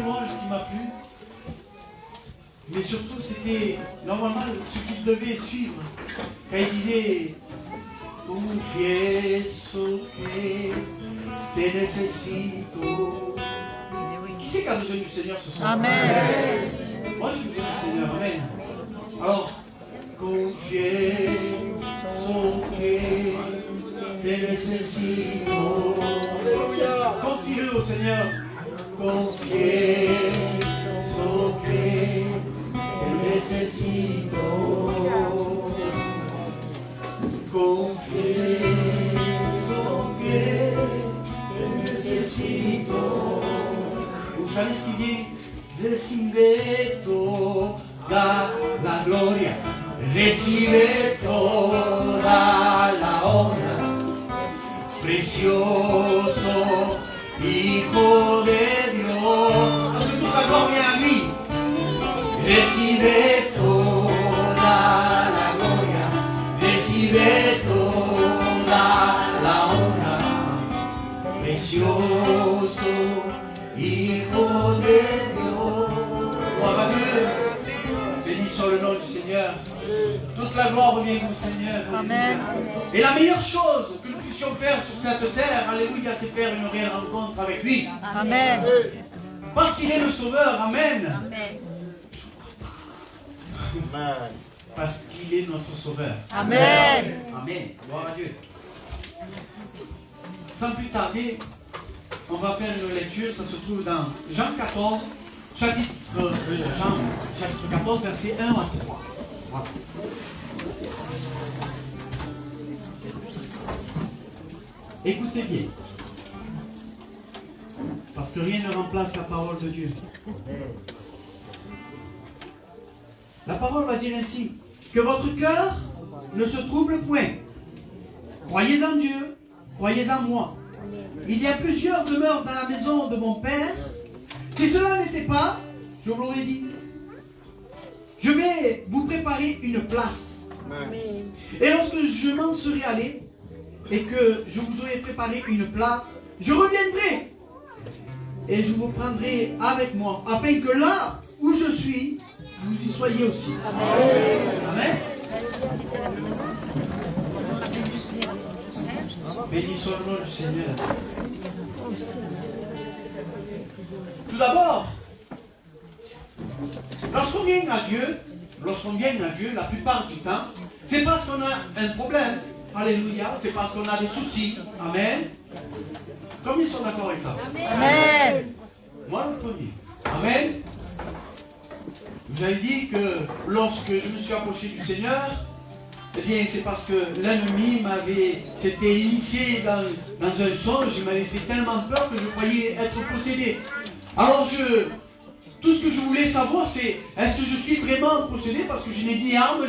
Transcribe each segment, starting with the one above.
louange qui m'a plu. Mais surtout, c'était normalement ce qu'il devait suivre. Quand il disait Confieso que te necesito. Qui c'est qui a besoin du Seigneur ce soir? Amen. Moi j'ai besoin du Seigneur. Amen. Alors, Confieso que te necesito. Confie-le au Seigneur. Confieso que te necesito. Confieso que te necesito. Vous savez ce qu'il dit? Recibe toda la gloria, recibe toda la honra, precioso Hijo de Dios. Entonces tú la gloria a mí. Recibe toda la gloria, recibe toda la honra, precioso Hijo de Dios. Gloire à Dieu. Béni soit le nom du Seigneur. Toute la gloire revient au Seigneur. Amen. Et la meilleure chose que nous puissions faire sur cette terre, alléluia, c'est faire une réelle rencontre avec lui. Amen. Parce qu'il est le Sauveur. Amen. Amen. Parce qu'il est notre Sauveur. Amen. Amen. Gloire à Dieu. Sans plus tarder, on va faire une lecture. Ça se trouve dans Jean 14, chapitre 14, verset 1 à 3. Voilà. Écoutez bien. Parce que rien ne remplace la parole de Dieu. La parole va dire ainsi: que votre cœur ne se trouble point. Croyez en Dieu, croyez en moi. Il y a plusieurs demeures dans la maison de mon Père. Si cela n'était pas, je vous l'aurais dit. Je vais vous préparer une place. Et lorsque je m'en serai allé et que je vous aurai préparé une place, je reviendrai et je vous prendrai avec moi, afin que là où je suis, vous y soyez aussi. Amen. Béni soit le nom du Seigneur. Tout d'abord, lorsqu'on vient à Dieu, la plupart du temps, c'est parce qu'on a un problème. Alléluia. C'est parce qu'on a des soucis. Amen. Combien sont d'accord avec ça? Amen. Moi le premier. Amen. Vous avez dit que lorsque je me suis approché du Seigneur, eh bien c'est parce que l'ennemi s'était initié dans un songe, il m'avait fait tellement peur que je croyais être possédé. Alors tout ce que je voulais savoir, c'est est-ce que je suis vraiment possédé, parce que je n'ai ni arme,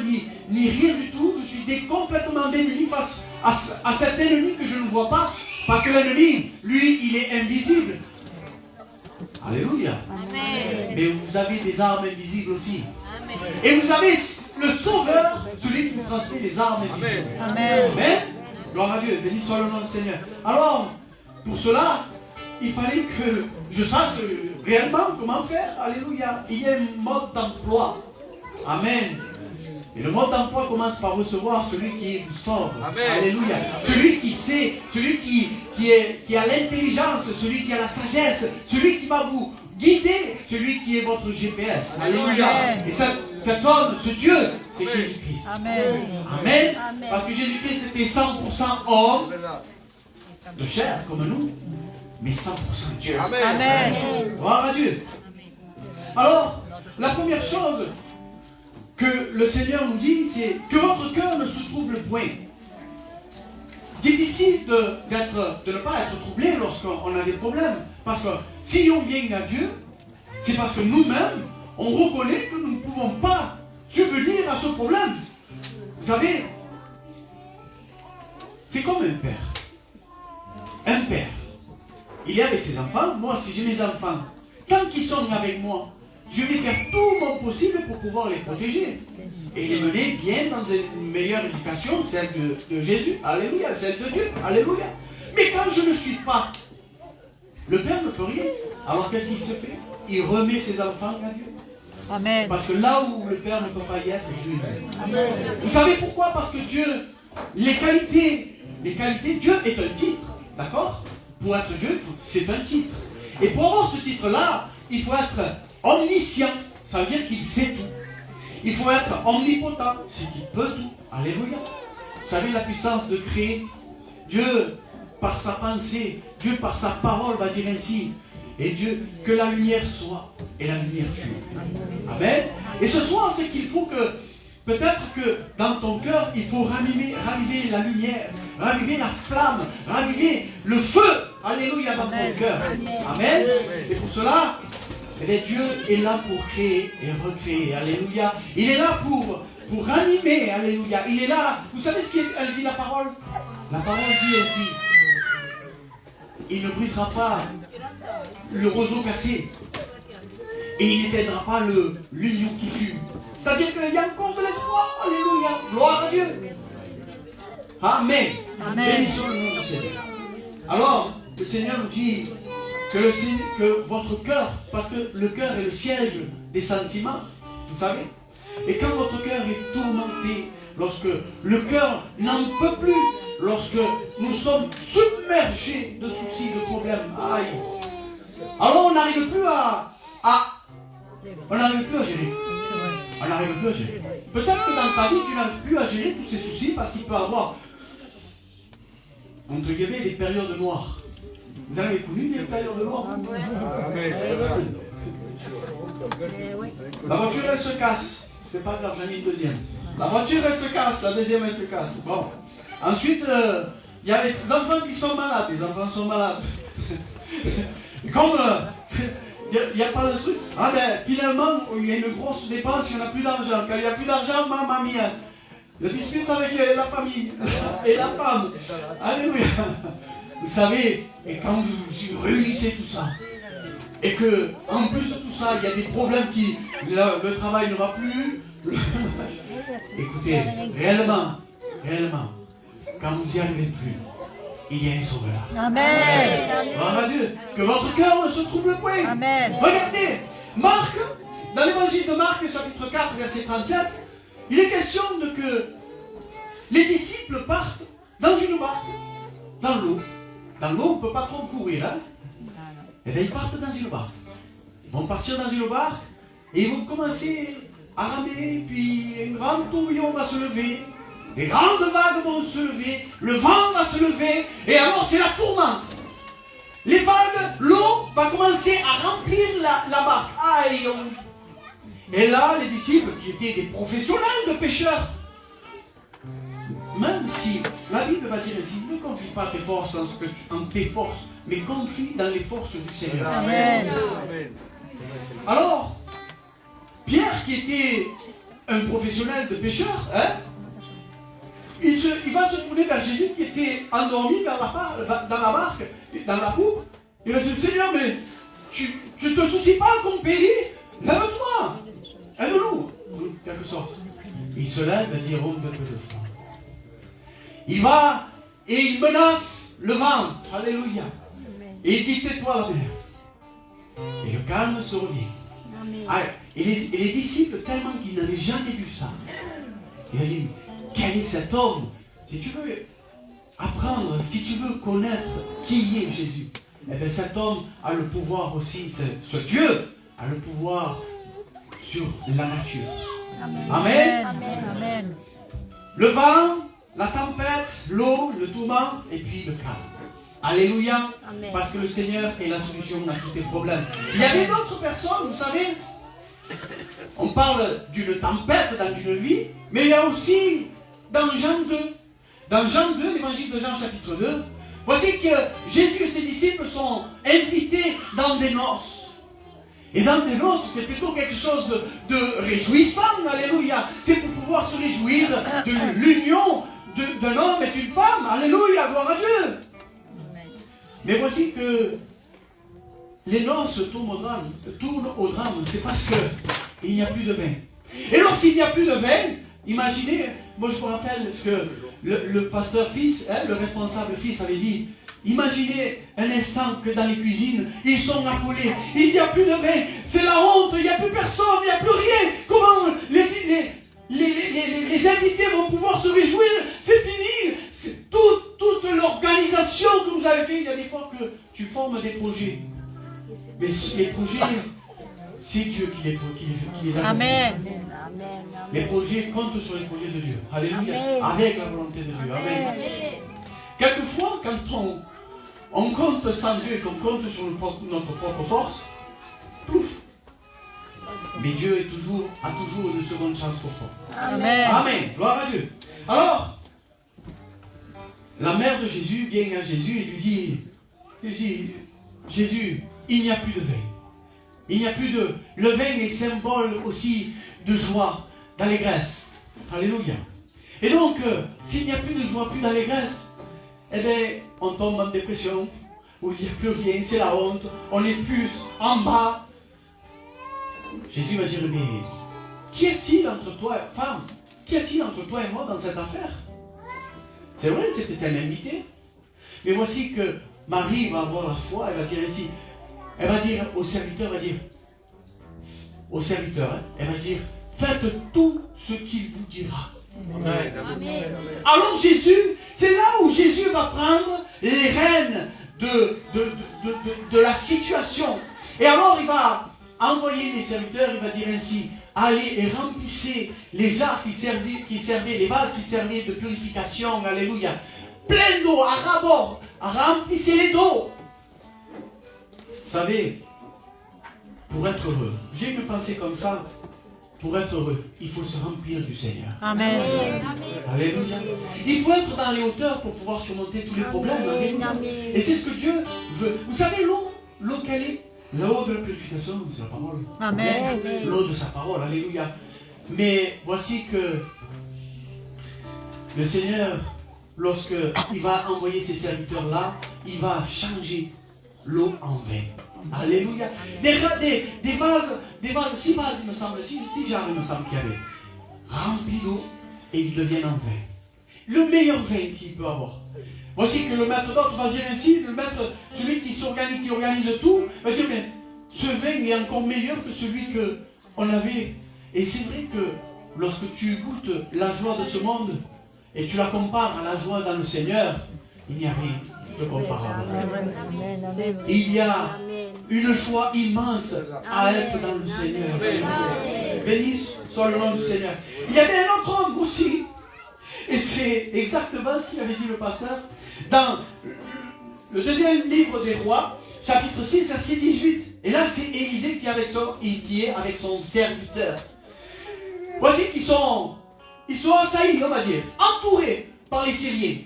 ni rien du tout. Je suis complètement démuni face à cet ennemi que je ne vois pas, parce que l'ennemi, lui, il est invisible. Alléluia. Amen. Mais vous avez des armes invisibles aussi. Amen. Et vous avez le Sauveur, celui qui vous transmet les armes invisibles. Amen. Amen. Gloire à Dieu, béni soit le nom du Seigneur. Alors, pour cela, il fallait que je sache réellement comment faire. Alléluia. Il y a un mode d'emploi. Amen. Et le mode d'emploi commence par recevoir celui qui vous sauve. Amen. Alléluia. Celui qui sait, celui qui a l'intelligence, celui qui a la sagesse, celui qui va vous guider, celui qui est votre GPS. Alléluia. Amen. Et cet homme, ce Dieu, c'est Jésus-Christ. Amen. Amen. Parce que Jésus-Christ était 100% homme, de chair comme nous, mais 100% Dieu. Amen. Gloire à Dieu. Alors, la première chose que le Seigneur nous dit, c'est que votre cœur ne se trouble point. Difficile de ne pas être troublé lorsqu'on a des problèmes. Parce que si on vient à Dieu, c'est parce que nous-mêmes, on reconnaît que nous ne pouvons pas subvenir à ce problème. Vous savez, c'est comme un père. Un père, il est avec ses enfants. Moi, si j'ai mes enfants, tant qu'ils sont avec moi, je vais faire tout mon possible pour pouvoir les protéger et les mener bien dans une meilleure éducation, celle de Jésus, alléluia, celle de Dieu, alléluia. Mais quand je ne suis pas, le Père ne peut rien. Alors qu'est-ce qu'il se fait? il remet ses enfants à Dieu. Amen. Parce que là où le Père ne peut pas y être, Dieu y est. Vous savez pourquoi? Parce que Dieu, les qualités, Dieu est un titre, d'accord? Pour être Dieu, c'est un titre. Et pour avoir ce titre-là, il faut être omniscient, ça veut dire qu'il sait tout. Il faut être omnipotent, c'est qu'il peut tout. Alléluia. Vous savez la puissance de créer. Dieu, par sa pensée, Dieu par sa parole va dire ainsi. Et Dieu, que la lumière soit, et la lumière fut. Amen. Et ce soir, c'est qu'il faut que, peut-être que dans ton cœur, il faut raviver la lumière, raviver la flamme, raviver le feu. Alléluia dans ton cœur. Amen. Et pour cela, Dieu est là pour créer et recréer. Alléluia. Il est là pour ranimer. Alléluia. Il est là. Vous savez ce qu'elle dit la parole? La parole dit ainsi. Il ne brisera pas le roseau cassé. Et il n'éteindra pas l'union qui fume. C'est-à-dire qu'il y a encore de l'espoir. Alléluia. Gloire à Dieu. Amen. Bénissons le nom du Seigneur. Alors, le Seigneur nous dit que votre cœur, parce que le cœur est le siège des sentiments, vous savez. Et quand votre cœur est tourmenté, lorsque le cœur n'en peut plus, lorsque nous sommes submergés de soucis, de problèmes, aïe, alors on n'arrive plus on n'arrive plus à gérer. On n'arrive plus à gérer. Peut-être que dans ta vie, tu n'arrives plus à gérer tous ces soucis parce qu'il peut y avoir, entre guillemets, des périodes noires. Vous avez connu des périodes noires? La voiture, elle se casse. C'est pas grave, j'en ai une deuxième. La voiture, elle se casse. La deuxième, elle se casse. Bon. Ensuite, il y a les enfants qui sont malades. Les enfants sont malades. Comme il n'y a pas de truc. Ah ben, finalement, il y a une grosse dépense, il n'y en a plus d'argent. Quand il n'y a plus d'argent, maman mia. La dispute avec la famille et la femme. Alléluia. Vous savez, et quand vous réunissez tout ça, et que en plus de tout ça, il y a des problèmes qui, le travail ne va plus. Écoutez, réellement, quand vous n'y arrivez plus, il y a un sauveur. Amen. Gloire à Dieu. Que votre cœur ne se trouble point. Amen. Regardez, Marc, dans l'évangile de Marc, chapitre 4, verset 37, il est question de que les disciples partent dans une barque, dans l'eau. Dans l'eau, on ne peut pas trop courir, hein? Et bien, ils partent dans une barque. Ils vont partir dans une barque et ils vont commencer à ramer, puis un grand tourbillon va se lever, des grandes vagues vont se lever, le vent va se lever, et alors c'est la tourmente. Les vagues, l'eau va commencer à remplir la barque. Aïe! Et là, les disciples, qui étaient des professionnels de pêcheurs, même si la Bible va dire ainsi, ne confie pas tes forces en tes forces, mais confie dans les forces du Seigneur. Amen. Alors, Pierre, qui était un professionnel de pêcheur, hein, il va se tourner vers Jésus qui était endormi dans la barque, dans la poupe. Il va dire, Seigneur, mais tu ne te soucies pas qu'on périt? Lève-toi, aide-nous, en quelque sorte. Il se lève et dit, oh, de foi. Il va et il menace le vent. Alléluia. Et il dit, tais-toi la mer. Et le calme se revient. Ah, et les disciples, tellement qu'ils n'avaient jamais vu ça, il a dit, quel est cet homme? Si tu veux apprendre, si tu veux connaître qui est Jésus, eh bien cet homme a le pouvoir aussi, ce Dieu a le pouvoir sur la nature. Amen. Amen. Le vent, la tempête, l'eau, le tourment et puis le calme. Alléluia. Amen. Parce que le Seigneur est la solution à tous tes problèmes. Il y avait d'autres personnes, vous savez, on parle d'une tempête dans une vie, mais il y a aussi dans Jean 2. Dans Jean 2, l'évangile de Jean chapitre 2, voici que Jésus et ses disciples sont invités dans des noces. Et dans des noces, c'est plutôt quelque chose de réjouissant, alléluia. C'est pour pouvoir se réjouir de l'union d'un homme et d'une femme, alléluia, gloire à Dieu. Mais voici que les noces tournent au drame, c'est parce qu'il n'y a plus de vin. Et lorsqu'il n'y a plus de vin, imaginez, moi je me rappelle ce que le pasteur fils, le responsable fils avait dit, Imaginez un instant que dans les cuisines, ils sont affolés. Il n'y a plus de vin. C'est la honte. Il n'y a plus personne. Il n'y a plus rien. Comment les invités vont pouvoir se réjouir? C'est fini. C'est toute l'organisation que vous avez fait. Il y a des fois que tu formes des projets. Mais les projets, c'est Dieu qui les a. Amen. Les projets comptent sur les projets de Dieu. Alléluia. Amen. Avec la volonté de Dieu. Amen. Quelquefois, quand on compte sans Dieu et qu'on compte sur notre propre force, pouf. Mais Dieu a toujours une seconde chance pour toi. Amen. Amen. Gloire à Dieu. Alors, la mère de Jésus vient à Jésus et lui dit, Jésus, il n'y a plus de vin. Il n'y a plus de... Le vin est symbole aussi de joie, d'allégresse. Alléluia. Et donc, s'il n'y a plus de joie, plus d'allégresse, eh bien, on tombe en dépression, où il n'y a plus rien, c'est la honte, on est plus en bas. Jésus va dire, mais qu'y a-t-il entre toi, femme, qu'y a-t-il entre toi et moi dans cette affaire? C'est vrai, c'était un invité. Mais voici que Marie va avoir la foi, elle va dire ainsi, elle va dire au serviteur, elle va dire, faites tout ce qu'il vous dira. Amen. Alors Jésus, c'est là où Jésus va prendre les rênes de la situation. Et alors il va envoyer les serviteurs, il va dire ainsi, allez et remplissez les jarres qui servaient, les vases qui servaient de purification, alléluia, plein d'eau, à ras-bord, remplissez-les d'eau. Vous savez, pour être heureux, j'ai une pensée comme ça, pour être heureux, il faut se remplir du Seigneur. Amen. Alléluia. Il faut être dans les hauteurs pour pouvoir surmonter tous les problèmes. Alléluia. Et c'est ce que Dieu veut. Vous savez, l'eau quelle est? L'eau de la purification, c'est la parole. Amen. L'eau de sa parole. Alléluia. Mais voici que le Seigneur, lorsqu'il va envoyer ses serviteurs-là, il va changer l'eau en vin. Alléluia. Des vases, 6 vases, il me semble, 6 jarres, il me semble qu'il y avait, remplis d'eau et ils deviennent en vin. Le meilleur vin qu'il peut avoir. Voici que le maître d'hôte va dire ainsi, le maître, celui qui organise tout, va dire, mais ce vin est encore meilleur que celui qu'on avait. Et c'est vrai que lorsque tu goûtes la joie de ce monde et tu la compares à la joie dans le Seigneur, il n'y a rien de comparable. Il y a une joie immense à être dans le Seigneur. Béni soit le nom du Seigneur. Il y avait un autre homme aussi. Et c'est exactement ce qu'il avait dit le pasteur dans le deuxième livre des rois, chapitre 6, verset 18. Et là, c'est Élisée qui est avec son serviteur. Voici qu'ils sont assaillis, on va dire, entourés par les Syriens.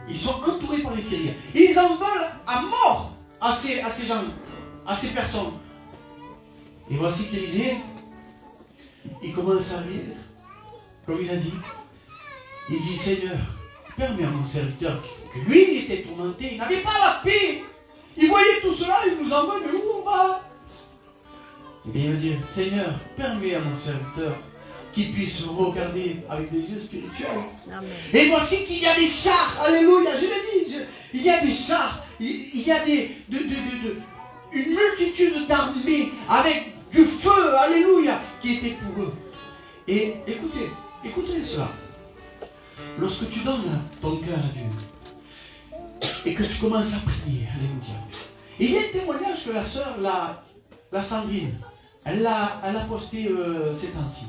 Ils sont entourés par les Syriens. Ils en veulent à mort à ces gens, à ces personnes. Et voici qu'Élisée, il commence à rire, comme il a dit. Il dit, Seigneur, permets à mon serviteur que lui, il était tourmenté, il n'avait pas la paix. Il voyait tout cela, il nous envoie, mais où on va? Et bien il va dire, Seigneur, permets à mon serviteur qu'il puisse regarder avec des yeux spirituels. Amen. Et voici qu'il y a des chars, alléluia, je l'ai dit, il y a des chars, il y a une multitude d'armées avec du feu, alléluia, qui était pour eux. Et écoutez cela. Lorsque tu donnes ton cœur à Dieu et que tu commences à prier, alléluia, il y a un témoignage que la sœur, la Sandrine, elle a posté ces temps-ci.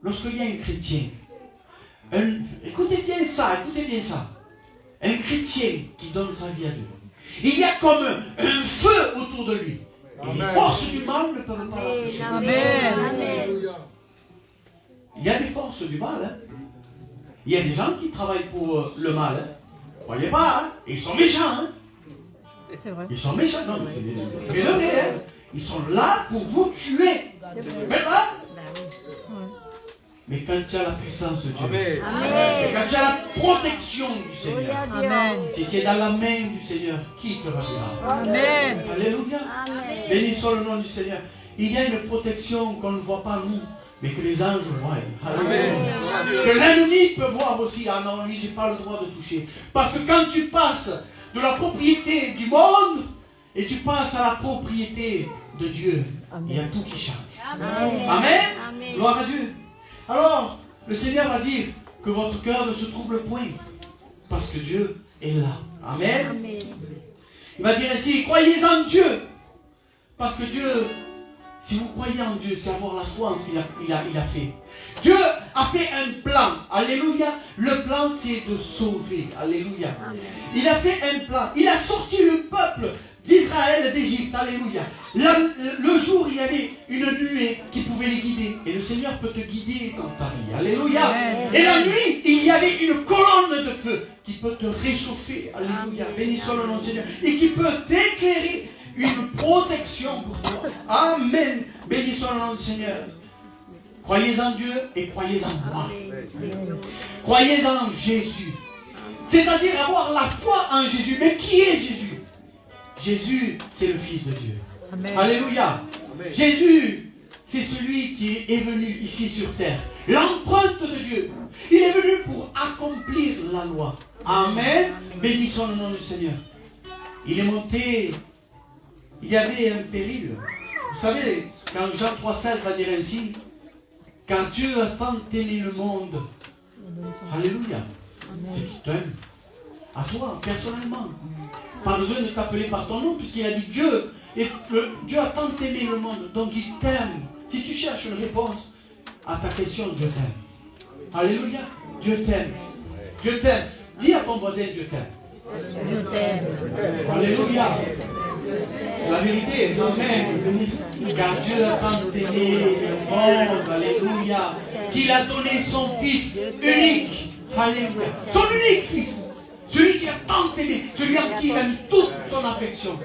Lorsqu'il y a un chrétien, écoutez bien ça, un chrétien qui donne sa vie à Dieu, il y a comme un feu autour de lui. Et les forces du mal ne peuvent pas l'empêcher. Amen. Il y a des forces du mal. Hein. Il y a des gens qui travaillent pour le mal. Hein. Vous ne voyez pas, hein. Ils sont méchants. Hein. C'est vrai. Ils sont méchants. Non, mais c'est vrai. Hein. Ils sont là pour vous tuer. Maintenant, mais quand tu as la puissance de Dieu, Amen. et quand tu as la protection du Seigneur, Amen. si tu es dans la main du Seigneur, qui te ravira? Amen. Alléluia. Béni soit le nom du Seigneur. Il y a une protection qu'on ne voit pas nous, mais que les anges voient. Amen. Que l'ennemi peut voir aussi. Ah non, lui, je n'ai pas le droit de toucher. Parce que quand tu passes de la propriété du monde et tu passes à la propriété de Dieu. Il y a tout qui change. Amen. Gloire à Dieu. Alors, le Seigneur va dire que votre cœur ne se trouble point, parce que Dieu est là. Amen. Il va dire ainsi, croyez en Dieu, parce que Dieu, si vous croyez en Dieu, c'est avoir la foi en ce qu'il a fait. Dieu a fait un plan. Alléluia. Le plan, c'est de sauver. Alléluia. Il a fait un plan. Il a sorti le peuple d'Israël d'Égypte. Alléluia. Le jour, il y avait une nuée qui pouvait les guider. Et le Seigneur peut te guider dans ta vie. Alléluia. Et la nuit, il y avait une colonne de feu qui peut te réchauffer. Alléluia. Béni soit le nom du Seigneur. Et qui peut t'éclairer une protection pour toi. Amen. Béni soit le nom du Seigneur. Croyez en Dieu et croyez en moi. Croyez en Jésus. C'est-à-dire avoir la foi en Jésus. Mais qui est Jésus? Jésus, c'est le Fils de Dieu. Amen. Alléluia. Amen. Jésus, c'est celui qui est venu ici sur terre. L'empreinte de Dieu. Il est venu pour accomplir la loi. Amen. Amen. Béni soit le nom du Seigneur. Il est monté. Il y avait un péril. Vous savez, quand Jean 3,16 va dire ainsi, car Dieu a tant aimé le monde. Alléluia. C'est qui t'aime. À toi, personnellement. Pas besoin de t'appeler par ton nom, puisqu'il a dit Dieu. Et Dieu a tant aimé le monde, donc il t'aime. Si tu cherches une réponse à ta question, Dieu t'aime. Alléluia. Dieu t'aime. Dieu t'aime. Dis à ton voisin, Dieu t'aime. Dieu t'aime. Alléluia. C'est la vérité. Amen. Car Dieu a tant aimé le monde. Alléluia. Qu'il a donné son Fils unique. Alléluia. Son unique Fils. Celui qui a tant aimé. Celui en qui il a mis toute son affection.